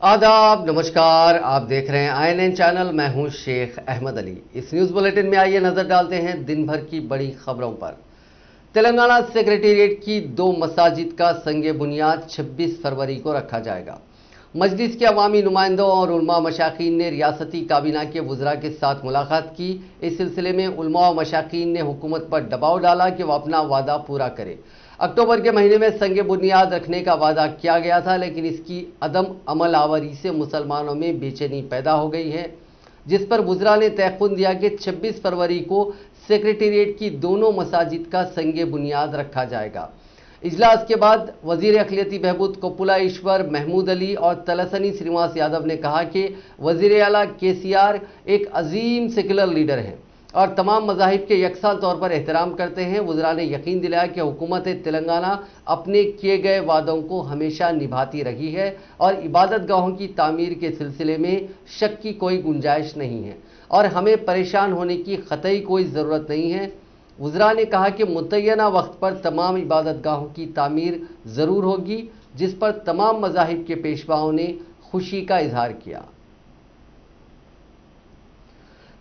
आदाब, नमस्कार। आप देख रहे हैं INN चैनल। मैं हूं शेख अहमद अली। इस न्यूज बुलेटिन में आइए नजर डालते हैं दिन भर की बड़ी खबरों पर। तेलंगाना सेक्रेटेरिएट की 2 मसाजिद का संगे बुनियाद 26 फरवरी को रखा जाएगा। मजलिस के अवामी नुमाइंदों और उलमा मशाकीन ने रियासती काबीना के वुज़रा के साथ मुलाकात की। इस सिलसिले में उलमा और मशाकीन ने हुकूमत पर दबाव डाला कि वह अपना वादा पूरा करे। अक्टूबर के महीने में संगे बुनियाद रखने का वादा किया गया था, लेकिन इसकी अदम अमल आवरी से मुसलमानों में बेचैनी पैदा हो गई है, जिस पर वुज़रा ने तयख्खुन दिया कि 26 फरवरी को सेक्रेटेरिएट की दोनों मसाजिद का संगे बुनियाद रखा जाएगा। इजलास के बाद वजीर अखिलती बहबूद कोपुला ईश्वर, महमूद अली और तलसनी श्रीनिवास यादव ने कहा कि वजीर आला KCR एक अजीम सेक्युलर लीडर हैं और तमाम मज़ाहिब के यकसा तौर पर एहतराम करते हैं। वज़रा ने यकीन दिलाया कि हुकूमत तेलंगाना अपने किए गए वादों को हमेशा निभाती रही है और इबादत गाहों की तामीर के सिलसिले में शक की कोई गुंजाइश नहीं है और हमें परेशान होने की क़तई कोई ज़रूरत नहीं है। वज़रा ने कहा कि मुतय्यना वक्त पर तमाम इबादत गाहों की तामीर ज़रूर होगी, जिस पर तमाम मज़ाहिब के पेशवाओं ने खुशी का इजहार किया।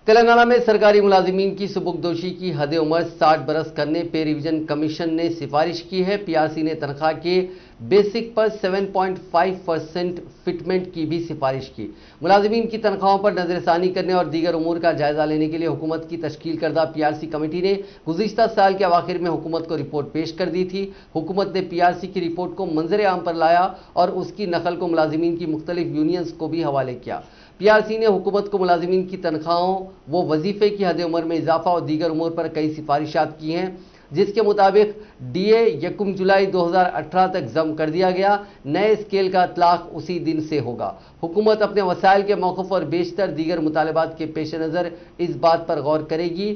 तेलंगाना में सरकारी मुलाजिमीन की सुबुकदोशी की हद उम्र 60 बरस करने पे रिवीजन कमीशन ने सिफारिश की है। PRC ने तनख्वाह के बेसिक पर 7.5% फिटमेंट की भी सिफारिश की। मुलाजिमीन की तनख्वाहों पर नजरसानी करने और दीगर उमूर का जायजा लेने के लिए हुकूमत की तश्कील करदा PRC कमेटी ने गुज़िश्ता साल के अवाखिर में हुकूमत को रिपोर्ट पेश कर दी थी। हुकूमत ने PRC की रिपोर्ट को मंजर आम पर लाया और उसकी नकल को मुलाजिमीन की मुख्तलिफ यूनियंस को भी हवाले किया। PRC ने हुकूमत को मुलाजिमीन की तनख्वाहों, वो वजीफे की हद उम्र में इजाफा और दीगर उमूर पर कई सिफारिशात की हैं, जिसके मुताबिक DA 1 जुलाई 2018 तक जम कर दिया गया। नए स्केल का इतलाक उसी दिन से होगा। हुकूमत अपने वसाइल के मौक़िफ़ और बेशतर दीगर मुतालबात के पेश नज़र इस बात पर गौर करेगी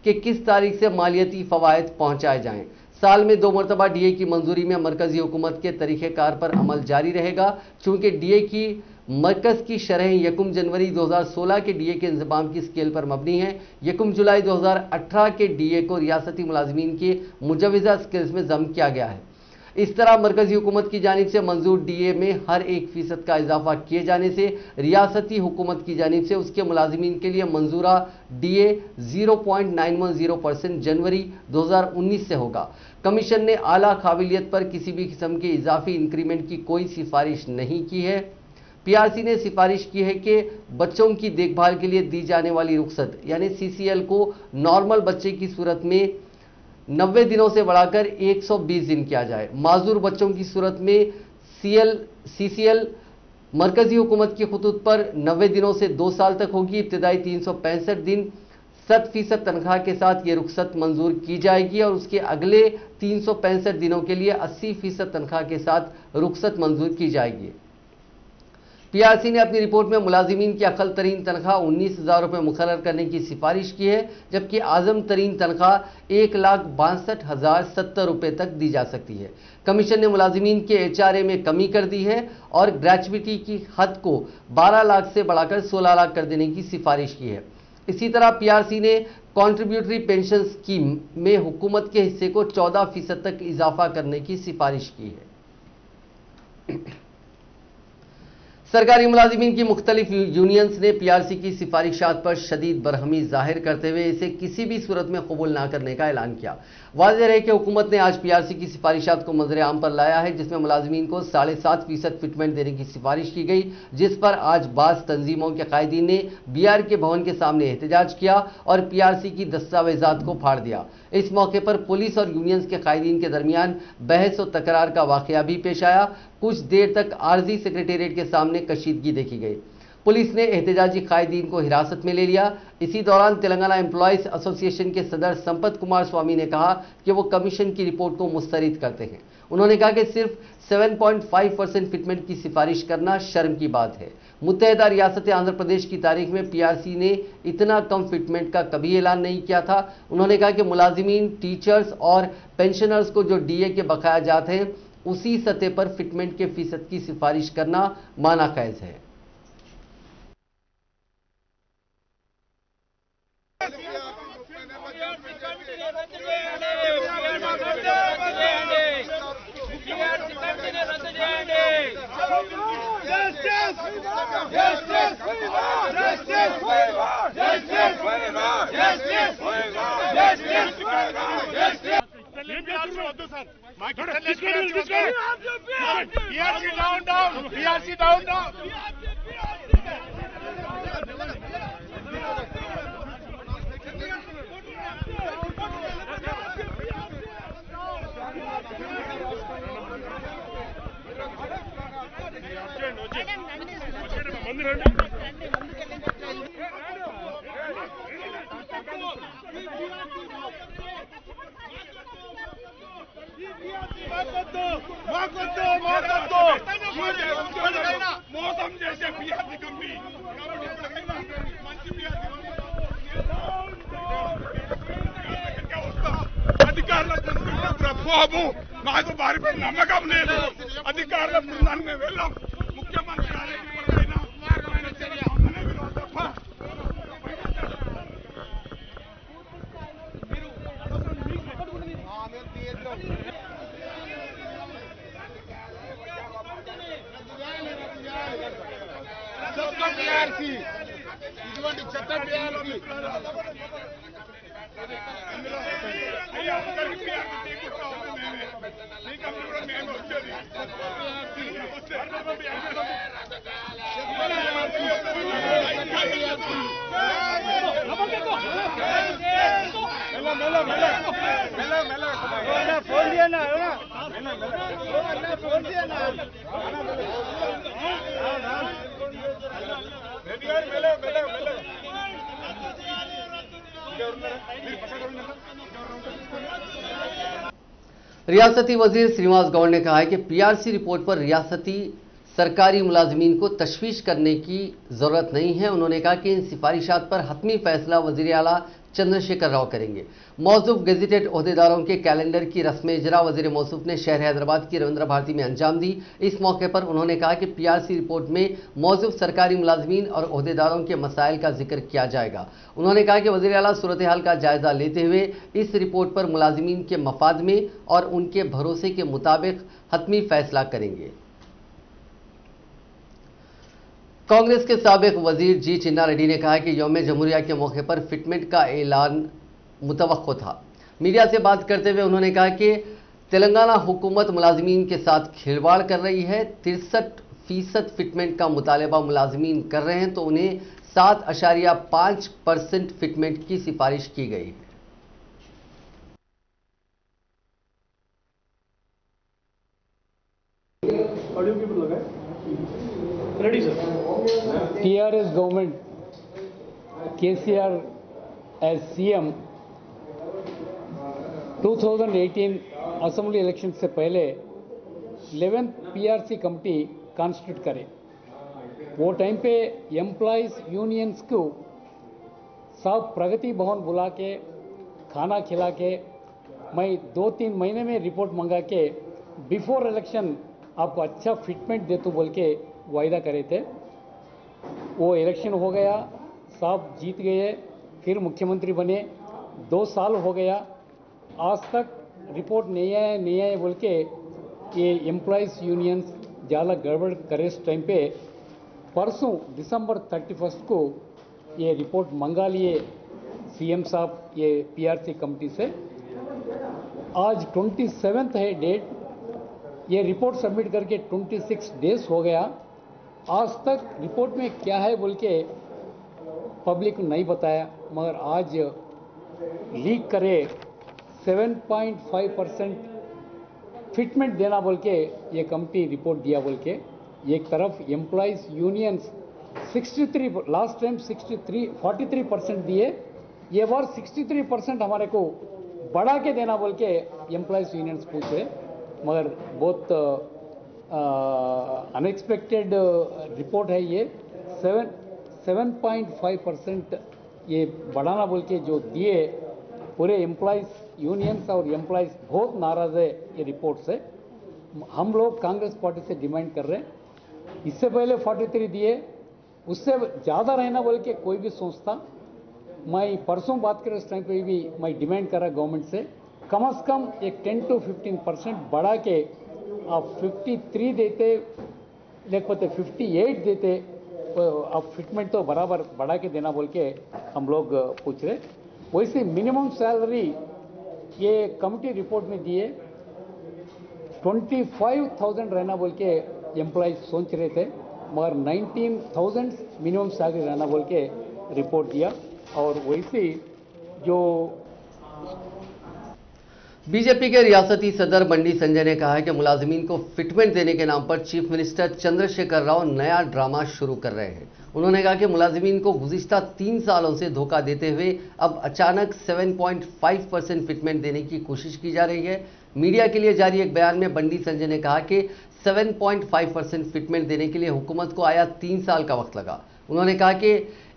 कि किस तारीख से मालियती फ़वाइद पहुँचाए जाएँ। साल में 2 मरतबा DA की मंजूरी में मरकजी हुकूमत के तरीक़ेकार पर अमल जारी रहेगा, चूँकि DA की मरकज़ की शरह 1 जनवरी 2016 के DA के इंतज़ाम की स्केल पर मबनी है। 1 जुलाई 2018 के DA को रियासती मुलाजिमीन के मुजवज़ा स्केल्स में जम किया गया है। इस तरह मरकजी हुकूमत की जानिब से मंजूर DA में हर 1% का इजाफा किए जाने से रियासती हुकूमत की जानिब से उसके मुलाजिमीन के लिए मंजूरा DA 0.910% जनवरी 2019 से होगा। कमीशन ने आला काबिलियत पर किसी भी किस्म के इजाफी इंक्रीमेंट की कोई सिफारिश नहीं की है। PRC ने सिफारिश की है कि बच्चों की देखभाल के लिए दी जाने वाली रुख्सत यानी CCL को नॉर्मल बच्चे की सूरत में 90 दिनों से बढ़ाकर 120 दिन किया जाए। माजूर बच्चों की सूरत में CCL मरकजी हुकूमत की खतूत पर 90 दिनों से 2 साल तक होगी। इब्तदाई 365 दिन 100% तनख्वाह के साथ ये रुख्सत मंजूर की जाएगी और उसके अगले 365 दिनों के लिए 80% तनख्वाह के साथ रुख्सत मंजूर की जाएगी। PRC ने अपनी रिपोर्ट में मुलाजिमीन की अकल तरीन तनख्वाह 19,000 रुपये मुकर्रर करने की सिफारिश की है, जबकि आज़म तरीन तनख्वाह 1,62,070 रुपये तक दी जा सकती है। कमीशन ने मुलाजिमीन के HRA में कमी कर दी है और ग्रेचुइटी की हद को 12 लाख से बढ़ाकर 16 लाख कर देने की सिफारिश की है। इसी तरह PRC ने कॉन्ट्रीब्यूटरी पेंशन स्कीम में हुकूमत के हिस्से को 14% तक इजाफा करने की सिफारिश की है। सरकारी मुलाजिमीन की मुख्तलिफ यूनियंस ने PRC की सिफारिशात पर शदीद बरहमी जाहिर करते हुए इसे किसी भी सूरत में कबूल न करने का ऐलान किया। वाज़ेह है कि हुकूमत ने आज PRC की सिफारिशात को मंजर आम पर लाया है, जिसमें मुलाजिमीन को 7.5% फिटमेंट देने की सिफारिश की गई, जिस पर आज बाज़ तंजीमों के कायदीन ने BRK भवन के सामने एहतजाज किया और PRC की दस्तावेजात को फाड़ दिया। इस मौके पर पुलिस और यूनियंस के कायदीन के दरमियान बहस और तकरार का वाक़या भी पेश आया। कुछ देर तक आर्जी सेक्रेटेरिएट के सामने कशीदगी देखी गई। पुलिस ने एहतजाजी कायदीन को हिरासत में ले लिया। इसी दौरान तेलंगाना एम्प्लॉयज़ एसोसिएशन के सदर संपत कुमार स्वामी ने कहा कि वो कमीशन की रिपोर्ट को मुस्तरद करते हैं। उन्होंने कहा कि सिर्फ 7.5% फिटमेंट की सिफारिश करना शर्म की बात है। मुत्तहदा रियासत आंध्र प्रदेश की तारीख में PRC ने इतना कम फिटमेंट का कभी ऐलान नहीं किया था। उन्होंने कहा कि मुलाजिमीन, टीचर्स और पेंशनर्स को जो DA के बकाया जाते हैं उसी सतह पर फिटमेंट के फीसद की सिफारिश करना माना खैज है। మోసం చేసే పిఆర్సీ కంపెనీ అధికారుల ప్రభావం నాకు వారిపై నమ్మకం లేదు. అధికారుల బృందాన్ని మేము వెళ్ళాం. ముఖ్యమంత్రి గారికి ఇప్పటికైనా మార్గమైన చర్య తప్ప ఇటువంటి చెత్త పిఆర్సీ అయ్యా అందరికి పిఆర్సీ తీసుకుంటా ఉంది. మేమే మీ కంపెనీ కూడా మేము వచ్చేది रियासती वजीर श्रीनिवास गौड़ ने कहा है कि पीआरसी रिपोर्ट पर रियासती सरकारी मुलाजमीन को तशवीश करने की जरूरत नहीं है। उन्होंने कहा कि इन सिफारिशात पर हतमी फैसला वजीर आला चंद्रशेखर राव करेंगे। मौजूफ गेजेटेड ओहदेदारों के कैलेंडर की रस्म इजरा वजीर मौसूफ ने शहर हैदराबाद की रविंद्र भारती में अंजाम दी। इस मौके पर उन्होंने कहा कि पीआरसी रिपोर्ट में मौजूफ सरकारी मुलाजमीन और ओहदेदारों के मसाइल का जिक्र किया जाएगा। उन्होंने कहा कि वजीर आला सूरत हाल का जायजा लेते हुए इस रिपोर्ट पर मुलाजमीन के मफाद में और उनके भरोसे के मुताबिक हतमी फैसला करेंगे। कांग्रेस के साबिक वजीर जी चिन्ना रेड्डी ने कहा कि यौम जमहूरिया के मौके पर फिटमेंट का ऐलान मुतवक्को था। मीडिया से बात करते हुए उन्होंने कहा कि तेलंगाना हुकूमत मुलाजमीन के साथ खिलवाड़ कर रही है। 63% फिटमेंट का मुतालबा मुलाजमीन कर रहे हैं तो उन्हें 7.5% फिटमेंट की सिफारिश की गई है। Ready, sir. TRS government, KCR as CM, 2018 assembly election से पहले 11th PRC कमेटी कॉन्स्टिट्यूट करे। वो टाइम पे एम्प्लॉइज यूनियंस को सब प्रगति भवन बुला के खाना खिला के मैं 2-3 महीने में रिपोर्ट मंगा के बिफोर इलेक्शन आपको अच्छा फिटमेंट दे तो बोल के वायदा करे थे। वो इलेक्शन हो गया, साहब जीत गए, फिर मुख्यमंत्री बने, 2 साल हो गया, आज तक रिपोर्ट नहीं आया बोल के ये एम्प्लॉइज यूनियंस ज़्यादा गड़बड़ करे। इस टाइम पे परसों दिसंबर 31 को ये रिपोर्ट मंगा लिए सीएम साहब ये पीआरसी कमेटी से। आज 27 है डेट, ये रिपोर्ट सबमिट करके 26 डेज हो गया। आज तक रिपोर्ट में क्या है बोल के पब्लिक को नहीं बताया, मगर आज लीक करे 7.5% फिटमेंट देना बोल के ये कमेटी रिपोर्ट दिया बोल के। एक तरफ एम्प्लॉइज यूनियंस 63 लास्ट टाइम 43% दिए, ये बार 63% हमारे को बढ़ा के देना बोल के एम्प्लॉइज यूनियंस पूछे, मगर बहुत अनएक्सपेक्टेड रिपोर्ट है ये। 7.5% ये बढ़ाना बोल के जो दिए, पूरे एम्प्लॉइज यूनियंस और एम्प्लॉइज बहुत नाराज है ये रिपोर्ट से। हम लोग कांग्रेस पार्टी से डिमांड कर रहे हैं, इससे पहले 43 दिए, उससे ज़्यादा रहना बोल के कोई भी सोचता। मैं परसों बात करें उस टाइम पे भी मैं डिमांड कर रहा गवर्नमेंट से कम एक 10 to 15% बढ़ा के आप 53 देते, लेकिन 58 देते अब फिटमेंट तो बराबर बढ़ा के देना बोल के हम लोग पूछ रहे। वैसे मिनिमम सैलरी ये कमिटी रिपोर्ट में दिए 25,000 रहना बोल के एम्प्लॉय सोच रहे थे, मगर 19,000 मिनिमम सैलरी रहना बोल के रिपोर्ट दिया। और वैसे जो बीजेपी के रियासती सदर बंडी संजय ने कहा है कि मुलाजिमीन को फिटमेंट देने के नाम पर चीफ मिनिस्टर चंद्रशेखर राव नया ड्रामा शुरू कर रहे हैं। उन्होंने कहा कि मुलाजिमीन को गुज़िश्ता 3 सालों से धोखा देते हुए अब अचानक 7.5% फिटमेंट देने की कोशिश की जा रही है। मीडिया के लिए जारी एक बयान में बंडी संजय ने कहा कि 7.5% फिटमेंट देने के लिए हुकूमत को आया 3 साल का वक्त लगा। उन्होंने कहा कि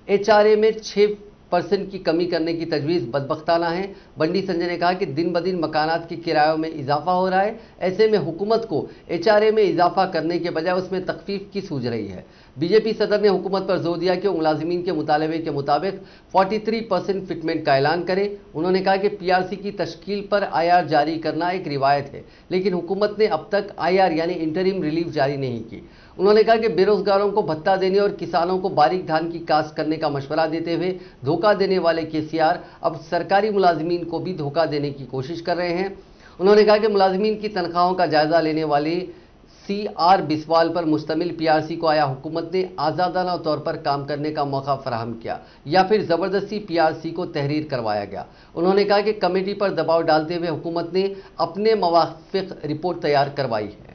HRA में 6% की कमी करने की तजवीज़ बदबख्ताना है। बंडी संजय ने कहा कि दिन ब दिन मकानात के किरायों में इजाफा हो रहा है, ऐसे में हुकूमत को HRA में इजाफा करने के बजाय उसमें तखफीफ की सूझ रही है। बीजेपी सदर ने हुकूमत पर जोर दिया कि वो मुलाजिमीन के मुतालबे के मुताबिक 43% फिटमेंट का ऐलान करे। उन्होंने कहा कि PRC की तश्कील पर IR जारी करना एक रिवायत है, लेकिन हुकूमत ने अब तक IR यानी इंटरिम रिलीफ जारी नहीं की। उन्होंने कहा कि बेरोजगारों को भत्ता देने और किसानों को बारीक धान की काश्त करने का मशवरा देते हुए धोखा देने वाले KCR अब सरकारी मुलाजिमीन को भी धोखा देने की कोशिश कर रहे हैं। उन्होंने कहा कि मुलाजिमीन की तनख्वाहों का जायजा लेने वाले CR बिस्वाल पर मुश्तमिल PRC को आया हुकूमत ने आज़ादाना तौर पर काम करने का मौका फराहम किया या फिर ज़बरदस्ती PRC को तहरीर करवाया गया। उन्होंने कहा कि कमेटी पर दबाव डालते हुए हुकूमत ने अपने मवाफ़िक़ रिपोर्ट तैयार करवाई है।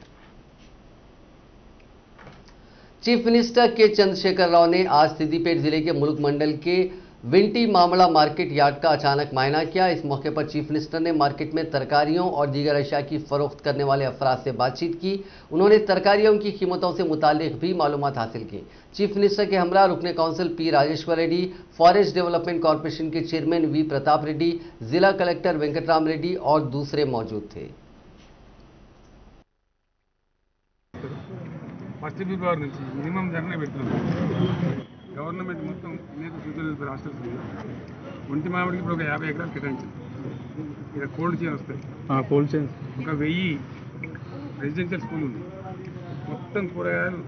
चीफ मिनिस्टर के चंद्रशेखर राव ने आज सिद्दीपेट जिले के मुलुक मंडल के विंटी मामला मार्केट यार्ड का अचानक मायना किया। इस मौके पर चीफ मिनिस्टर ने मार्केट में तरकारियों और दीगर अशिया की फरोख्त करने वाले अफराद से बातचीत की। उन्होंने तरकारियों की कीमतों से मुतालिक भी मालूमात हासिल की। चीफ मिनिस्टर के हमरा रुकने council P Rajeshwar Reddy, forest development corporation के चेयरमैन V प्रताप रेड्डी, जिला कलेक्टर वेंकटराम रेड्डी और दूसरे मौजूद थे। ఫస్ట్ ఫిబ్రవరి నుంచి మినిమం ధరనే పెడుతున్నాం. గవర్నమెంట్ మొత్తం అనేక సూచనలు హాస్టల్స్ ఉంది. ఒంటి మామిడికి ఇప్పుడు ఒక 50 ఎకరాలు కేటాయించింది. ఇక్కడ కోల్డ్ చైన్ వస్తాయి. కోల్డ్ చైన్ ఒక 1000 రెసిడెన్షియల్ స్కూల్ ఉంది. మొత్తం కూరగాయలు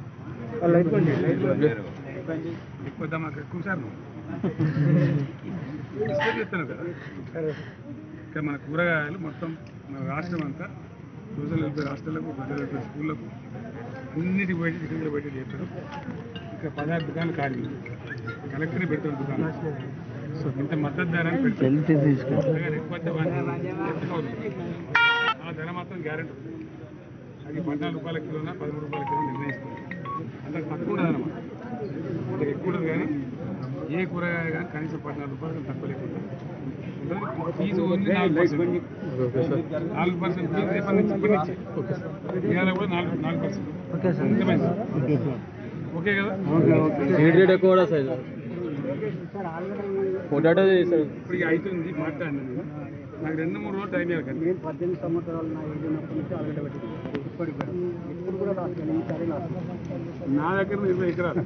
ఎక్కువ మాకు ఎక్కువ సార్ చెప్తాను కదా. ఇక్కడ మన కూరగాయలు మొత్తం మన రాష్ట్రం అంతా సోషల్ వెల్ఫేర్ హాస్టళ్లకు, ప్రజల వెల్ఫేర్ స్కూళ్లకు అన్నిటికి బయట కింద బయట చేస్తారు. ఇక్కడ 16 దుకాణాలు ఖాళీ, కలెక్టరే పెడతారు దుకాణాలు. ఇంత మద్దతు ధర అని పెడతారు. ఎక్కువ ఆ ధర మాత్రం గ్యారెంటీ ఉంటుంది. అది 14 రూపాయల కిలోనా 13 రూపాయల కిలో నిర్ణయిస్తుంది. అంతకు తక్కువ ఉండదు అన్నమాట. అంతకు ఎక్కువ ఉండదు. కానీ ఏ కూరగాయ కానీ కనీసం 14 రూపాయలు తక్కువ లేకుండా ఫీజు ఓన్లీ 4%. 4% ఫీజు రేపటి నుంచి ఇప్పటి నుంచి ఇవాళ కూడా 4%. ఓకే కదా. ఇప్పుడు ఇక అవుతుంది మాట్లాడినది. నాకు 2-3 రోజులు టైం ఇవ్వాలి. కానీ 18 సంవత్సరాలు నా ఏజ్ ఉన్నప్పటి నుంచి ఆల్రెడీ పెట్టింది. ఇప్పుడు కూడా నా దగ్గర 20 ఎకరాలు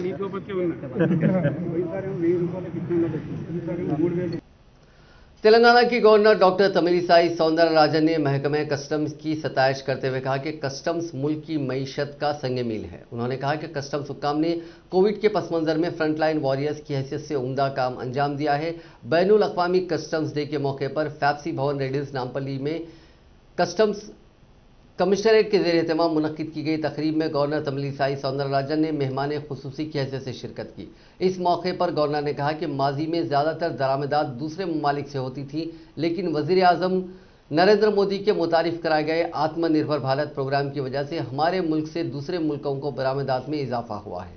నీతో బతికే ఉన్నా. ఈసారి 1000 రూపాయలకి ఈసారి 3000. तेलंगाना की गवर्नर डॉक्टर तमिलिसाई सौंदरराजन ने महकमे कस्टम्स की सताइश करते हुए कहा कि कस्टम्स मुल्क की मईशत का संग मील है। उन्होंने कहा कि कस्टम्स हुक्काम ने कोविड के पस मंजर में फ्रंटलाइन वॉरियर्स की हैसियत से उम्दा काम अंजाम दिया है। बैनुल अक़वामी कस्टम्स डे के मौके पर फैप्सी भवन रेडिल्स नामपल्ली में कस्टम्स कमिश्नरेट के ज़ेर एहतमाम मुनक्किद की गई तकरीब में गवर्नर तमिलिसाई सौंदरराजन ने मेहमान खुसूसी की हैसियत से शिरकत की। इस मौके पर गवर्नर ने कहा कि माजी में ज़्यादातर दरामदात दूसरे ममालिक से होती थी, लेकिन वज़ीर आज़म नरेंद्र मोदी के मुतारिफ कराए गए आत्मनिर्भर भारत प्रोग्राम की वजह से हमारे मुल्क से दूसरे मुल्कों को बरामदात में इजाफा हुआ है।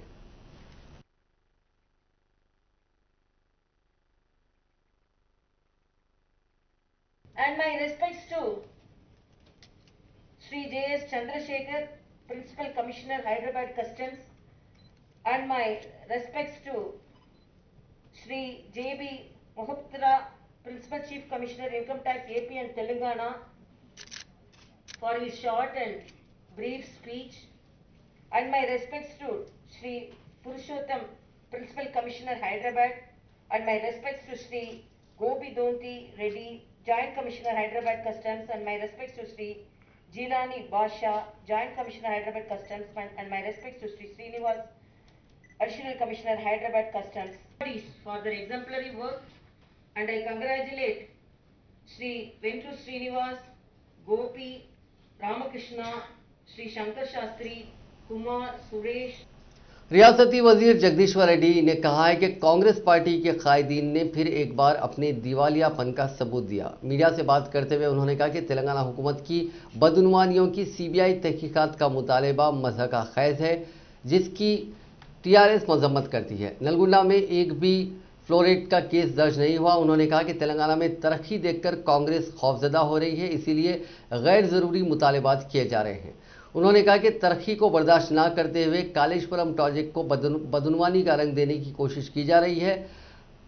And my respects to Sri J.S. Chandrasekhar, Principal Commissioner, Hyderabad Customs, and my respects to Sri J.B. Mohapatra, Principal Chief Commissioner, Income Tax, AP and Telangana, for his short and brief speech, and my respects to Sri Purushottam, Principal Commissioner, Hyderabad, and my respects to Sri Gopi Donti Reddy, Joint Commissioner, Hyderabad Customs, and my respects to Sri Jilani Basha, Joint Commissioner Hyderabad Customs, and my respects to Sri Srinivas, Additional Commissioner Hyderabad Customs, for their exemplary work, and I congratulate Sri Ventru Srinivas, Gopi, Ramakrishna, Sri Shankar Shastri, Kumar, Suresh. रियासती वजीर जगदीश्वर रेड्डी ने कहा है कि Congress party के कायदीन ने फिर एक बार अपने दिवालियापन का सबूत दिया। मीडिया से बात करते हुए उन्होंने कहा कि तेलंगाना हुकूमत की बदनुमानियों की सीबीआई तहकीकात का मुतालबा मज़हका खैज है, जिसकी टीआरएस मजम्मत करती है। नलगुंडा में एक भी फ्लोराइड का केस दर्ज नहीं हुआ। उन्होंने कहा कि तेलंगाना में तरक्की देखकर कांग्रेस खौफजदा हो रही है, इसीलिए गैर ज़रूरी मुतालबात किए जा रहे हैं। उन्होंने कहा कि तरक्की को बर्दाश्त न करते हुए कालेश्वरम प्रोजेक्ट को बदनुमानी का रंग देने की कोशिश की जा रही है।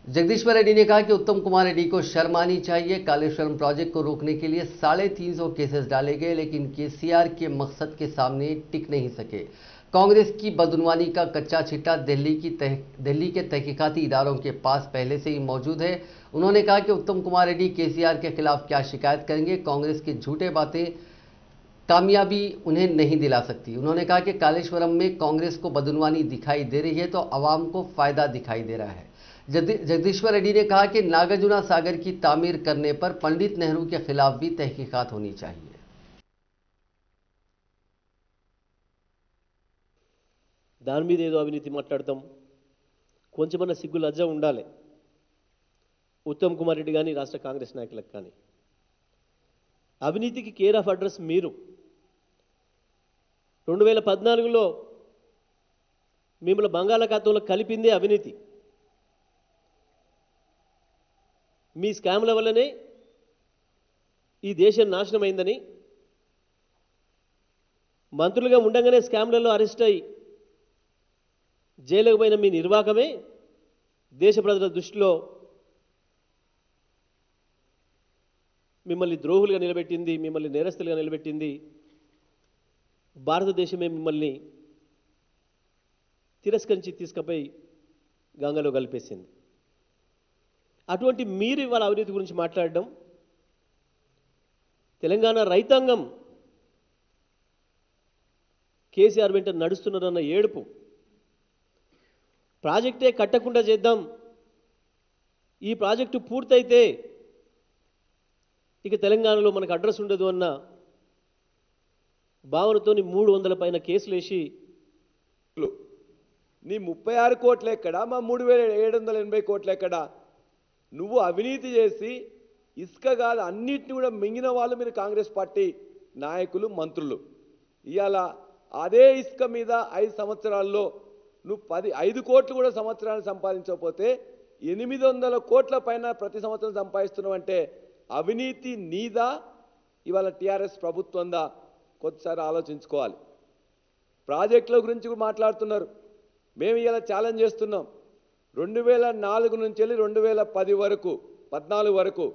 जगदीश्वर रेड्डी ने कहा कि उत्तम कुमार रेड्डी को शर्म आनी चाहिए। कालेश्वरम प्रोजेक्ट को रोकने के लिए 350 केसेस डाले गए, लेकिन केसीआर के मकसद के सामने टिक नहीं सके। कांग्रेस की बदनुमानी का कच्चा छिट्टा दिल्ली के तहकीकाती इदारों के पास पहले से ही मौजूद है। उन्होंने कहा कि उत्तम कुमार रेड्डी केसीआर के खिलाफ क्या शिकायत करेंगे, कांग्रेस की झूठे बातें कामयाबी उन्हें नहीं दिला सकती। उन्होंने कहा कि कालेश्वरम में कांग्रेस को बदनुमानी दिखाई दे रही है तो आवाम को फायदा दिखाई दे रहा है। जगदीश्वर रेड्डी ने कहा कि नागार्जुना सागर की तामीर करने पर पंडित नेहरू के खिलाफ भी तहकीकात होनी चाहिए। దాని మీద ఏదో అవినీతి మాట్లాడతాం, కొంచెమన్నా సిగ్గు లజ్జ ఉండాలి ఉత్తమ్ కుమార్ రెడ్డి కానీ రాష్ట్ర కాంగ్రెస్ నాయకులకు కానీ. అవినీతికి కేర్ ఆఫ్ అడ్రస్ మీరు. 2014లో మిమ్మల్ని బంగాళాఖాతంలో కలిపిందే అవినీతి. మీ స్కామ్ల వల్లనే ఈ దేశం నాశనమైందని మంత్రులుగా ఉండగానే స్కామ్లలో అరెస్ట్ అయ్యి జైలుకు పోయిన మీ నిర్వాకమే దేశ ప్రజల దృష్టిలో మిమ్మల్ని ద్రోహులుగా నిలబెట్టింది, మిమ్మల్ని నేరస్తులుగా నిలబెట్టింది. భారతదేశమే మిమ్మల్ని తిరస్కరించి తీసుకుపోయి గంగలో కలిపేసింది. అటువంటి మీరు ఇవాళ అవినీతి గురించి మాట్లాడడం, తెలంగాణ రైతాంగం కేసీఆర్ వెంట నడుస్తున్నారన్న ఏడుపు, ప్రాజెక్టే కట్టకుండా చేద్దాం, ఈ ప్రాజెక్టు పూర్తయితే ఇక తెలంగాణలో మనకు అడ్రస్ ఉండదు అన్న భావనతోని 300 పైన కేసులు వేసి నీ 36 కోట్లు ఎక్కడా, మా 3780 కోట్లు ఎక్కడా? నువ్వు అవినీతి చేసి ఇసుక కాదు అన్నిటిని కూడా మింగిన వాళ్ళు మీరు కాంగ్రెస్ పార్టీ నాయకులు, మంత్రులు. ఇవాళ అదే ఇసుక మీద 5 సంవత్సరాల్లో నువ్వు 5 కోట్లు కూడా సంవత్సరాన్ని సంపాదించకపోతే 800 కోట్ల పైన ప్రతి సంవత్సరం సంపాదిస్తున్నావు అంటే అవినీతి నీదా, ఇవాళ టీఆర్ఎస్ ప్రభుత్వందా? కొద్దిసారి ఆలోచించుకోవాలి. ప్రాజెక్టుల గురించి కూడా మాట్లాడుతున్నారు. మేము ఇలా ఛాలెంజ్ చేస్తున్నాం. 2004 నుంచి వెళ్ళి 2010 వరకు 14 వరకు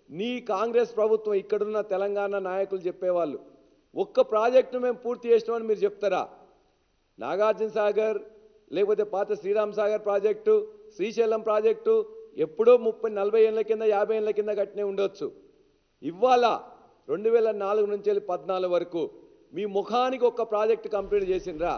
నీ కాంగ్రెస్ ప్రభుత్వం ఇక్కడున్న తెలంగాణ నాయకులు చెప్పేవాళ్ళు ఒక్క ప్రాజెక్టును మేము పూర్తి చేసినామని మీరు చెప్తారా? నాగార్జున సాగర్ లేకపోతే పాత శ్రీరామ్ సాగర్ ప్రాజెక్టు, శ్రీశైలం ప్రాజెక్టు ఎప్పుడో 30-40 ఏళ్ల కింద 50 ఏళ్ల కింద కట్టినే ఉండొచ్చు. ఇవాళ 2004 నుంచి వెళ్ళి 14 వరకు మీ ముఖానికి ఒక్క ప్రాజెక్టు కంప్లీట్ చేసిండ్రా?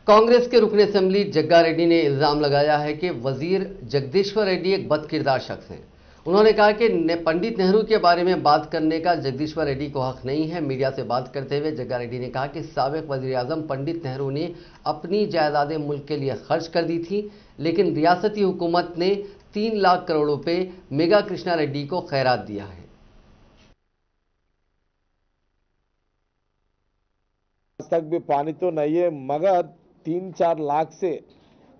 कांग्रेस के रुकन असेंबली जग्गा रेड्डी ने इल्जाम लगाया है कि वजीर जगदीश्वर रेड्डी एक बदकिरदार शख्स हैं। उन्होंने कहा कि पंडित नेहरू के बारे में बात करने का जगदीश्वर रेड्डी को हक नहीं है। मीडिया से बात करते हुए जग्गा रेड्डी ने कहा कि साबिक वजीर आजम पंडित नेहरू ने अपनी जायदादें मुल्क के लिए खर्च कर दी थी, लेकिन रियासती हुकूमत ने 3 लाख करोड़ रुपए मेगा कृष्णा रेड्डी को खैरात दिया है। आज तक भी पानी तो नहीं है, मगर 3-4 लाख से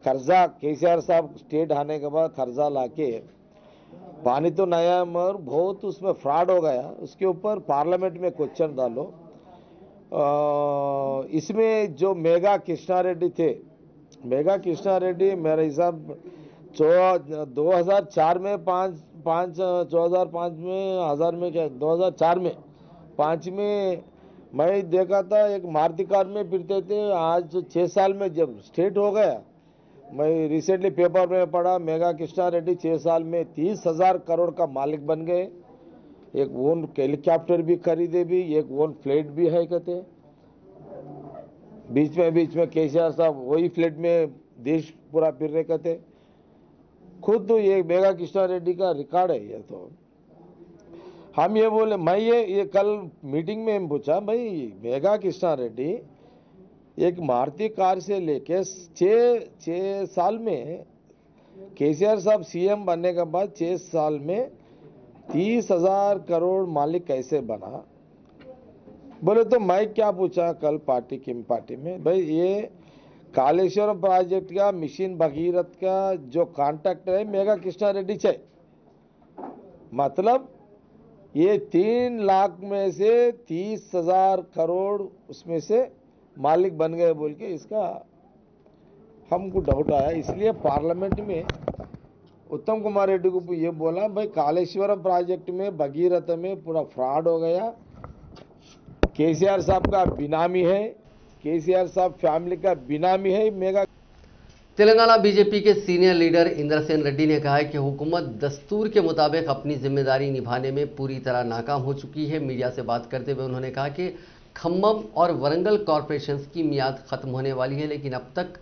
कर्जा केसीआर साहब स्टेट आने के बाद कर्जा लाके पानी तो नया, मगर बहुत उसमें फ्रॉड हो गया। उसके ऊपर पार्लियामेंट में क्वेश्चन डालो। इसमें जो मेगा कृष्णा रेड्डी थे, मेगा कृष्णा रेड्डी मेरे हिसाब 2004 में 2005 में 1000 में क्या 2004 में 5 में मैं देखा था एक मारुति कार में फिरते थे। आज 6 साल में जब स्टेट हो गया, मैं रिसेंटली पेपर में पढ़ा मेगा कृष्णा रेड्डी 6 साल में 30,000 करोड़ का मालिक बन गए। एक ओन हेलीकॉप्टर भी खरीदे भी, एक ओन फ्लाइट भी है कहते। बीच में केसीआर साहब वही फ्लाइट में देश पूरा फिर रहे कहते। खुद तो ये मेगा कृष्णा रेड्डी का रिकॉर्ड है ये। तो हम ये बोले, मैं ये कल मीटिंग में हम पूछा, भाई मेगा कृष्णा रेड्डी एक मारुति कार से लेके 6 साल में, केसीआर साहब सीएम बनने के बाद 6 साल में 30,000 करोड़ मालिक कैसे बना? बोले तो मैं क्या पूछा कल पार्टी में, भाई ये कालेश्वरम प्रोजेक्ट का मिशन भगीरथ का जो कॉन्ट्रैक्टर है मेगा कृष्णा रेड्डी है, मतलब ये 3 लाख में से 30,000 करोड़ उसमें से मालिक बन गए बोल के इसका हमको डाउट आया। इसलिए पार्लियामेंट में उत्तम कुमार रेड्डी को ये बोला, भाई कालेश्वरम प्रोजेक्ट में भगीरथ में पूरा फ्रॉड हो गया, केसीआर साहब का बिनामी है, केसीआर साहब फैमिली का बिनामी है मेगा। तेलंगाना बीजेपी के सीनियर लीडर इंद्रसेन रेड्डी ने कहा है कि हुकूमत दस्तूर के मुताबिक अपनी जिम्मेदारी निभाने में पूरी तरह नाकाम हो चुकी है। मीडिया से बात करते हुए उन्होंने कहा कि खम्मम और वरंगल कॉरपोरेशंस की मियाद खत्म होने वाली है, लेकिन अब तक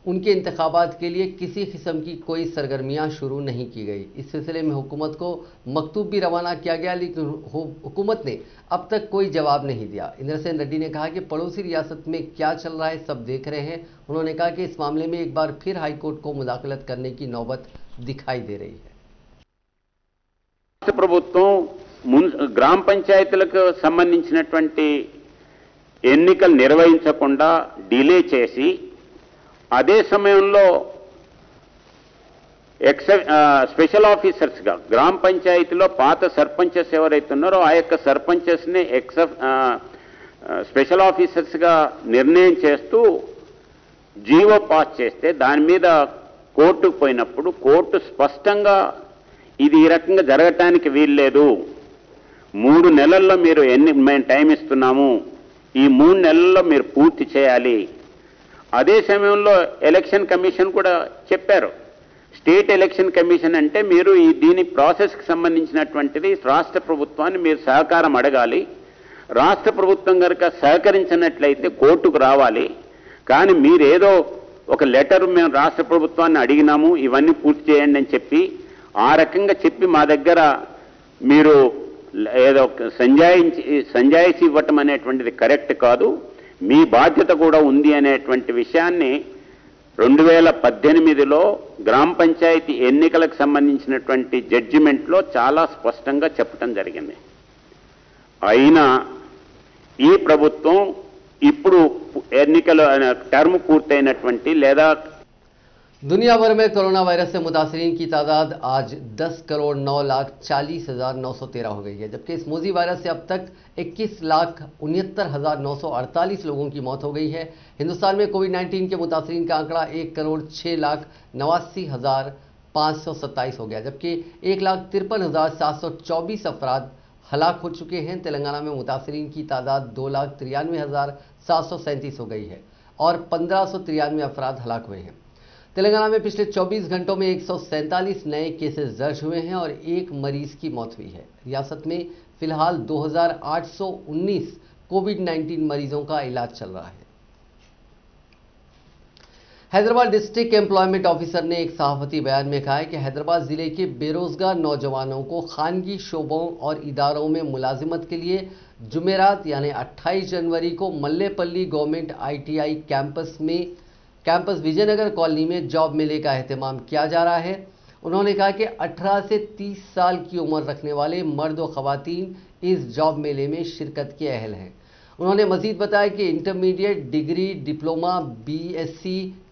उनके इंतखाबात के लिए किसी किस्म की कोई सरगर्मियां शुरू नहीं की गई। इस सिलसिले में हुकूमत को मकतूब भी रवाना किया गया, लेकिन हुकूमत ने अब तक कोई जवाब नहीं दिया। इंद्रसेन रेड्डी ने कहा कि पड़ोसी रियासत में क्या चल रहा है सब देख रहे हैं। उन्होंने कहा कि इस मामले में एक बार फिर हाईकोर्ट को मुदाखलत करने की नौबत दिखाई दे रही है। ప్రభుత్వం గ్రామ పంచాయతీలకు సంబంధించినటువంటి ఎన్నికలు నిర్వహించకుండా డిలే చేసి అదే సమయంలో స్పెషల్ ఆఫీసర్స్గా గ్రామ పంచాయతీలో పాత సర్పంచెస్ ఎవరైతే ఉన్నారో ఆ యొక్క సర్పంచెస్ని స్పెషల్ ఆఫీసర్స్గా నిర్ణయం చేస్తూ జీవో పాస్ చేస్తే దాని మీద కోర్టుకు పోయినప్పుడు కోర్టు స్పష్టంగా ఇది ఈ రకంగా జరగటానికి వీల్లేదు, 3 నెలల్లో మీరు మేము టైం ఇస్తున్నాము, ఈ 3 నెలల్లో మీరు పూర్తి చేయాలి. అదే సమయంలో ఎలక్షన్ కమిషన్ కూడా చెప్పారు, స్టేట్ ఎలక్షన్ కమిషన్ అంటే మీరు దీని ప్రాసెస్కి సంబంధించినటువంటిది రాష్ట్ర ప్రభుత్వాన్ని మీరు సహకారం అడగాలి, రాష్ట్ర ప్రభుత్వం కనుక సహకరించినట్లయితే కోర్టుకు రావాలి, కానీ మీరేదో ఒక లెటర్ మేము రాష్ట్ర ప్రభుత్వాన్ని అడిగినాము ఇవన్నీ పూర్తి చేయండి అని చెప్పి ఆ రకంగా చెప్పి మా దగ్గర మీరు ఏదో సంజాయిషి ఇవ్వటం అనేటువంటిది కరెక్ట్ కాదు, మీ బాధ్యత కూడా ఉంది అనేటువంటి విషయాన్ని 2018లో గ్రామ పంచాయతీ ఎన్నికలకు సంబంధించినటువంటి జడ్జిమెంట్లో చాలా స్పష్టంగా చెప్పడం జరిగింది. అయినా ఈ ప్రభుత్వం ఇప్పుడు ఎన్నికల టర్మ్ పూర్తయినటువంటి లేదా दुनिया भर में कोरोना वायरस से मुतासरीन की तादाद आज 10,09,40,913 हो गई है, जबकि इस मोजी वायरस से अब तक 21,69,948 लोगों की मौत हो गई है। हिंदुस्तान में कोविड-19 के मुतासरीन का आंकड़ा 1,06,89,527 हो गया, जबकि 1,53,724 अफराद हलाक हो चुके हैं। तेलंगाना में मुतासरीन की तादाद 2,93,737 हो गई है और 1,593 अफराद हलाक हुए हैं। तेलंगाना में पिछले 24 घंटों में 147 नए केसेस दर्ज हुए हैं और 1 मरीज की मौत हुई है। रियासत में फिलहाल 2,819 कोविड-19 मरीजों का इलाज चल रहा है। हैदराबाद डिस्ट्रिक्ट एम्प्लॉयमेंट ऑफिसर ने एक सहाफती बयान में कहा है कि हैदराबाद जिले के बेरोजगार नौजवानों को खानगी शोबों और इदारों में मुलाजिमत के लिए जुमेरात यानी 28 जनवरी को Mallepally government ITI campus Vijaynagar colony में जॉब मेले का एहतमाम किया जा रहा है। उन्होंने कहा कि 18 से 30 साल की उम्र रखने वाले मर्द और खवातीन इस जॉब मेले में शिरकत के अहल हैं। उन्होंने मजीद बताया कि intermediate, degree, diploma, BSc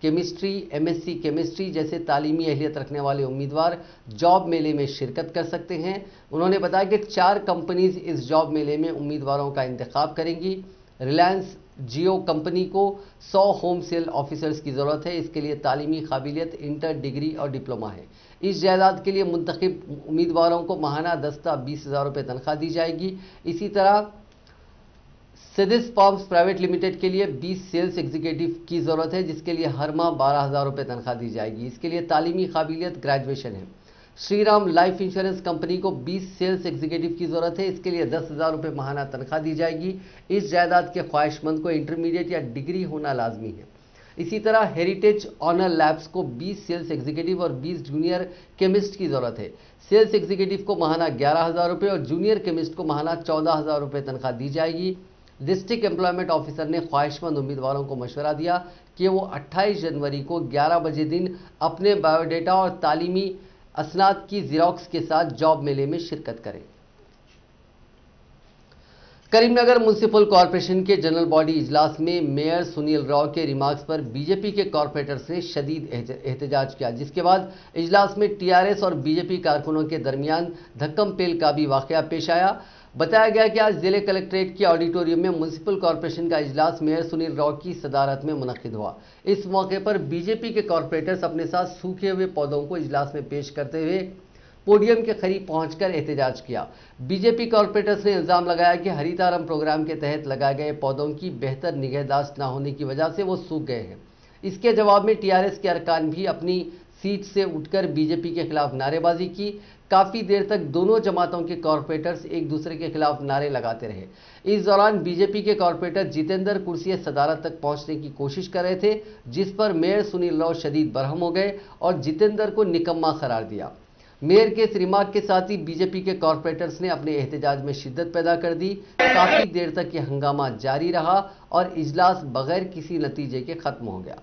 chemistry, MSc chemistry जैसे तालीमी अहलियत रखने वाले उम्मीदवार जॉब मेले में शिरकत कर सकते हैं। उन्होंने बताया कि 4 कंपनीज इस जॉब मेले में उम्मीदवारों का इंतखाब करेंगी। रिलायंस जियो कंपनी को 100 होम सेल ऑफिसर्स की ज़रूरत है। इसके लिए तालीमी काबिलियत इंटर, डिग्री और डिप्लोमा है। इस जायदाद के लिए मुंतखब उम्मीदवारों को माहाना दस्ता 20,000 रुपये तनख्वाह दी जाएगी। इसी तरह सिदिस फॉर्म्स प्राइवेट लिमिटेड के लिए 20 सेल्स एग्जीक्यूटिव की ज़रूरत है, जिसके लिए हर माह 12,000 रुपये तनख्वाह दी जाएगी। इसके लिए तालीमी काबिलियत ग्रेजुएशन है। श्रीराम लाइफ इंश्योरेंस कंपनी को 20 सेल्स एग्जीक्यूटिव की जरूरत है। इसके लिए 10,000 रुपये माहाना तनख्वाह दी जाएगी। इस जायदाद के ख्वाहिशमंद को इंटरमीडिएट या डिग्री होना लाजमी है। इसी तरह हेरिटेज ऑनर लैब्स को 20 सेल्स एग्जीक्यूटिव और 20 जूनियर केमिस्ट की जरूरत है। सेल्स एग्जीक्यूटिव को माहाना 11,000 रुपये और जूनियर केमिस्ट को माहाना 14,000 रुपये तनख्वाह दी जाएगी। डिस्ट्रिक्ट एम्प्लॉयमेंट ऑफिसर ने ख्वाहिशमंद उम्मीदवारों को मशवरा दिया कि वो 28 जनवरी को 11 बजे दिन अपने बायोडेटा और तालीमी असनाद की जिरोक्स के साथ जॉब मेले में शिरकत करें। करीमनगर म्युनिसिपल कॉरपोरेशन के जनरल बॉडी इजलास में मेयर सुनील राव के रिमार्क्स पर बीजेपी के कॉरपोरेटर्स ने शदीद एहतजाज किया, जिसके बाद इजलास में टीआरएस और बीजेपी कारकुनों के दरमियान धक्कम पेल का भी वाकया पेश आया। बताया गया कि आज जिले कलेक्ट्रेट के ऑडिटोरियम में म्युनिसिपल कॉरपोरेशन का इजलास मेयर सुनील राव की सदारत में मुनक्किद हुआ। इस मौके पर बीजेपी के कॉरपोरेटर्स अपने साथ सूखे हुए पौधों को इजलास में पेश करते हुए पोडियम के करीब पहुंचकर एहतजाज किया। बीजेपी कॉरपोरेटर्स ने इल्जाम लगाया कि हरितारम प्रोग्राम के तहत लगाए गए पौधों की बेहतर निगहदाश्त न होने की वजह से वो सूख गए हैं। इसके जवाब में टीआरएस के अरकान भी अपनी सीट से उठकर बीजेपी के खिलाफ नारेबाजी की। काफी देर तक दोनों जमातों के कॉरपोरेटर्स एक दूसरे के खिलाफ नारे लगाते रहे। इस दौरान बीजेपी के कॉरपोरेटर जितेंद्र कुर्सी सदारत तक पहुंचने की कोशिश कर रहे थे, जिस पर मेयर सुनील राव शदीद बरहम हो गए और जितेंद्र को निकम्मा करार दिया। मेयर के इस रिमार्क के साथ ही बीजेपी के कॉरपोरेटर्स ने अपने एहतजाज में शिद्दत पैदा कर दी। काफी देर तक यह हंगामा जारी रहा और इजलास बगैर किसी नतीजे के खत्म हो गया।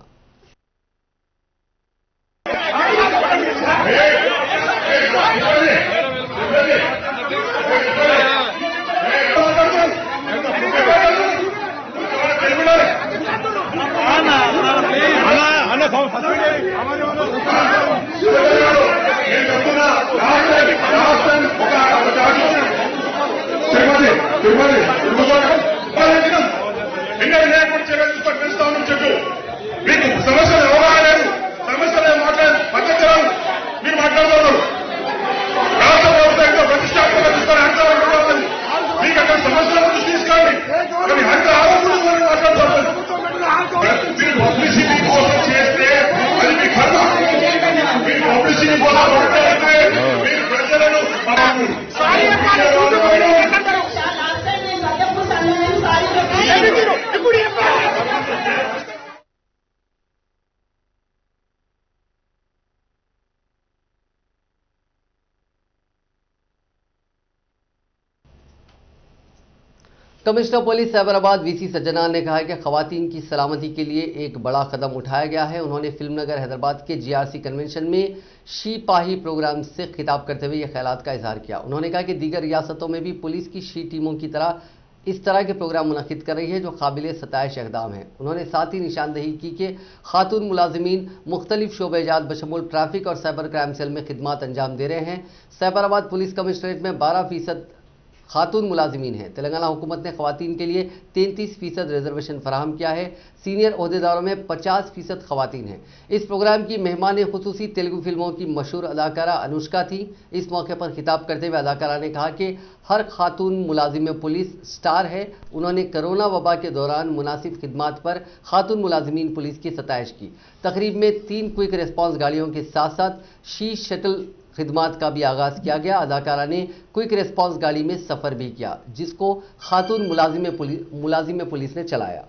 कमिश्नर पुलिस साइबराबाद वीसी सज्जनान ने कहा है कि खवातीन की सलामती के लिए एक बड़ा कदम उठाया गया है। उन्होंने फिल्मनगर हैदराबाद के जीआरसी कन्वेंशन में शी-पाही प्रोग्राम से खिताब करते हुए यह ख्यालात का इजहार किया। उन्होंने कहा कि दीगर रियासतों में भी पुलिस की शी टीमों की तरह इस तरह के प्रोग्राम मुनक्किद कर रही है जो काबिल सताइश इक़दाम है। उन्होंने साथ ही निशानदेही की कि खातून मुलाजिमीन मुख्तलिफ शोबेजात बशमूल ट्रैफिक और साइबर क्राइम सेल में खिदमात अंजाम दे रहे हैं। साइबराबाद पुलिस कमिश्नरेट में 12% खातून मुलाजिमीन हैं। तेलंगाना हुकूमत ने खवातीन के लिए 33% रिजर्वेशन फराहम किया है। सीनियर ओहदेदारों में 50% खवातीन हैं। इस प्रोग्राम की मेहमान खुसूसी तेलुगु फिल्मों की मशहूर अदाकारा अनुष्का थी। इस मौके पर खिताब करते हुए अदाकारा ने कहा कि हर खातून मुलाजिम पुलिस स्टार है। उन्होंने कोरोना वबा के दौरान मुनासिब खिदमात पर खातून मुलाजिमीन पुलिस की सताइश की। तकरीब में 3 क्विक रिस्पॉन्स गाड़ियों के साथ साथ शी शटल खिदमात का भी आगाज किया गया। अदाकारा ने क्विक रिस्पॉन्स गाड़ी में सफर भी किया, जिसको खातून मुलाजिम पुलिस ने चलाया।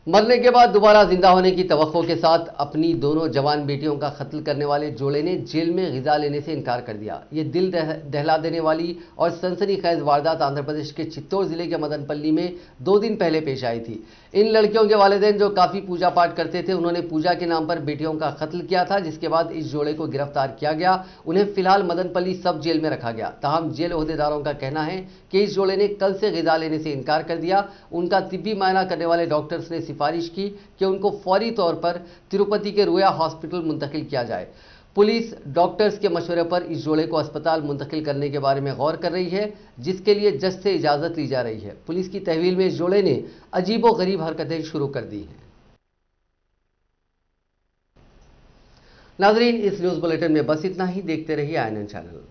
मरने के बाद दोबारा जिंदा होने की तवक्को के साथ अपनी दोनों जवान बेटियों का कत्ल करने वाले जोड़े ने जेल में ग़िज़ा लेने से इनकार कर दिया। ये दिल दहला देने वाली और सनसनीखेज वारदात आंध्र प्रदेश के चित्तौड़ जिले के मदनपल्ली में 2 दिन पहले पेश आई थी। इन लड़कियों के वालिदैन जो काफ़ी पूजा पाठ करते थे, उन्होंने पूजा के नाम पर बेटियों का कत्ल किया था, जिसके बाद इस जोड़े को गिरफ्तार किया गया। उन्हें फिलहाल मदनपल्ली सब जेल में रखा गया। ताहम जेल ओहदेदारों का कहना है कि इस जोड़े ने कल से ग़िज़ा लेने से इनकार कर दिया। उनका तिब्बी मायना करने वाले डॉक्टर्स ने सिफारिश की कि उनको फौरी तौर पर तिरुपति के रुया हॉस्पिटल मुंतकिल किया जाए। पुलिस डॉक्टर्स के मशवरे पर इस जोड़े को अस्पताल मुंतकिल करने के बारे में गौर कर रही है, जिसके लिए जज से इजाजत ली जा रही है। पुलिस की तहवील में इस जोड़े ने अजीबो-गरीब हरकतें शुरू कर दी हैं। नाज़रीन, इस न्यूज़ बुलेटिन में बस इतना ही। देखते रहिए INN चैनल।